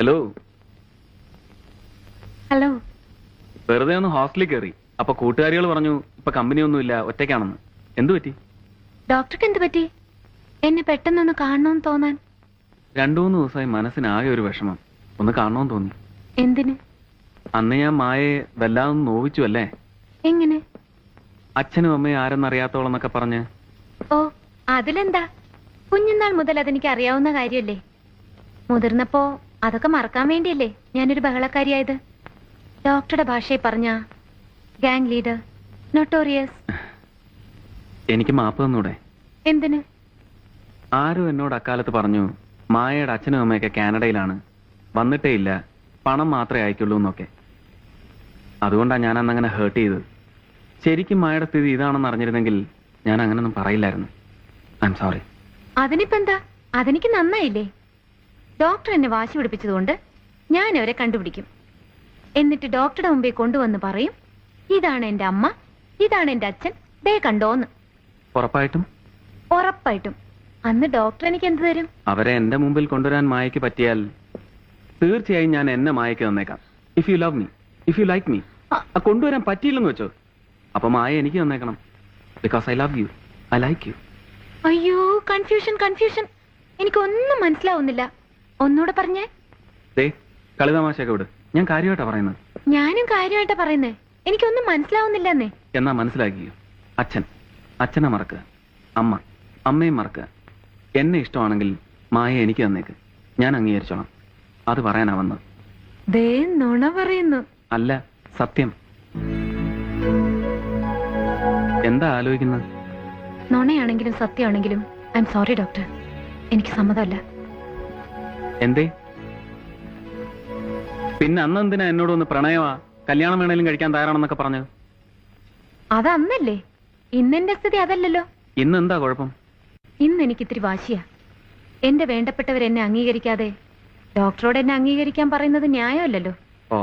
Hello. Hello. വെറുതെ ഒന്ന് ഹോസ്റ്റലിൽ കയറി. അപ്പൊ കൂട്ടുകാരികൾ പറഞ്ഞു ഇപ്പൊ കമ്പനിയൊന്നുമില്ല, ഒറ്റയ്ക്കാണെന്ന്. എന്തു പറ്റി? ഡോക്ടർക്ക് എന്ത് പറ്റി? എന്നെ പെട്ടെന്നൊന്ന് കാണണമെന്ന് തോന്നാൻ. 2-3 ദിവസമായി മനസ്സിനാകെ ഒരു വിഷമം. ഒന്ന് കാണണമെന്ന് തോന്നി. എന്തിന്? അന്ന് ഞാൻ മായയെ വല്ലാതെ നോവിച്ചു അല്ലേ? എങ്ങനെ? അച്ഛനും അമ്മയും ആരെന്നറിയാത്തോളം എന്നൊക്കെ പറഞ്ഞ്. ഓ, അതിലെന്താ? കുഞ്ഞുനാൾ മുതൽ അതെനിക്ക് അറിയാവുന്ന കാര്യമല്ലേ. മുതിർന്നപ്പോ അതൊക്കെ മറക്കാൻ വേണ്ടിയല്ലേ ഞാനൊരു ബഹളക്കാരിയായത്. ഡോക്ടറുടെ ഭാഷയിൽ പറഞ്ഞ ഗാങ് ലീഡർ, നൊട്ടോറിയസ്. എനിക്ക് മാപ്പ് തന്നൂടെ? എന്തിന്? ആരും എന്നോട് അക്കാലത്ത് പറഞ്ഞു മായയുടെ അച്ഛനും അമ്മയൊക്കെ കാനഡയിലാണ്, വന്നിട്ടേ ഇല്ല, പണം മാത്രമേ അയക്കുള്ളൂ എന്നൊക്കെ. അതുകൊണ്ടാണ് ഞാൻ അന്നങ്ങനെ ഹേർട്ട് ചെയ്തത്. ശരിക്കും മായയുടെ സ്ഥിതി ഇതാണെന്ന് അറിഞ്ഞിരുന്നെങ്കിൽ ഞാൻ അങ്ങനൊന്നും പറയില്ലായിരുന്നു. I am sorry. അതിനിപ്പോ എന്താ? അതെനിക്ക് നന്നായില്ലേ. ഡോക്ടർ എന്നെ വാശി പിടിപ്പിച്ചതുകൊണ്ട് ഞാൻ അവരെ കണ്ടുപിടിക്കും. എന്നിട്ട് ഡോക്ടറുടെ മുമ്പിൽ കൊണ്ടുവന്ന് പറയും, ഇതാണ് എന്റെ അമ്മ, ഇതാണ് എന്റെ അച്ഛൻ, ദേ കണ്ടോന്ന്. ഉറപ്പായിട്ടും? ഉറപ്പായിട്ടും. അന്ന് ഡോക്ടർ എനിക്ക് എന്ത് തരും? അവരെ എന്റെ മുമ്പിൽ കൊണ്ടുവരാൻ മായയ്ക്ക് പറ്റിയാൽ തീർച്ചയായും ഞാൻ എന്നെ മായയ്ക്ക് തന്നേക്കാം. If you love me, if you like me. കൊണ്ടുവരാൻ പറ്റിയില്ലെന്ന് വെച്ചോ, അപ്പൊ മായ എനിക്ക് തന്നേക്കണം. Because I love you, I like you. അയ്യോ, കൺഫ്യൂഷൻ കൺഫ്യൂഷൻ. എനിക്കൊന്നും മനസ്സിലാവുന്നില്ല. ഒന്നുകൂടെ പറഞ്ഞേ. ദേ കളിതമാശയൊക്കെ വിട്, ഞാൻ കാര്യമായിട്ടാ പറയുന്നത്. ഞാനും കാര്യമായിട്ടാ പറയുന്നേ. എനിക്കൊന്നും മനസ്സിലാവുന്നില്ലെന്നേ. എന്നാ മനസ്സിലാക്കിയോ? അച്ഛനെ മറക്കുക, അമ്മയും മറക്കുക. എന്നെ ഇഷ്ടമാണെങ്കിൽ മായ എനിക്ക് തന്നേക്ക്, ഞാൻ അംഗീകരിച്ചോളാം. അത് പറയാനാ വന്നത്. ദേ നുണ പറയുന്നു. അല്ല, സത്യം. എന്താ ആലോചിക്കുന്നത്? നുണയാണെങ്കിലും സത്യമാണെങ്കിലും ഐ എം സോറി ഡോക്ടർ, എനിക്ക് സമ്മതമല്ല. എന്തേ? പിന്നെ അന്നെന്തിനാ എന്നോടൊന്ന് പ്രണയമാ, കല്യാണം വേണേലും കഴിക്കാൻ തയ്യാറാണെന്നൊക്കെ പറഞ്ഞത്? അതന്നല്ലേ. ഇന്നെന്റെ സ്ഥിതി അതല്ലല്ലോ. ഇന്ന് എന്താ കുഴപ്പം? ഇന്ന് എനിക്ക് ഇത്തിരി വാശിയാ. എന്റെ വേണ്ടപ്പെട്ടവരെന്നെ അംഗീകരിക്കാതെ ഡോക്ടറോട് എന്നെ അംഗീകരിക്കാൻ പറയുന്നത് ന്യായമല്ലല്ലോ. ഓ,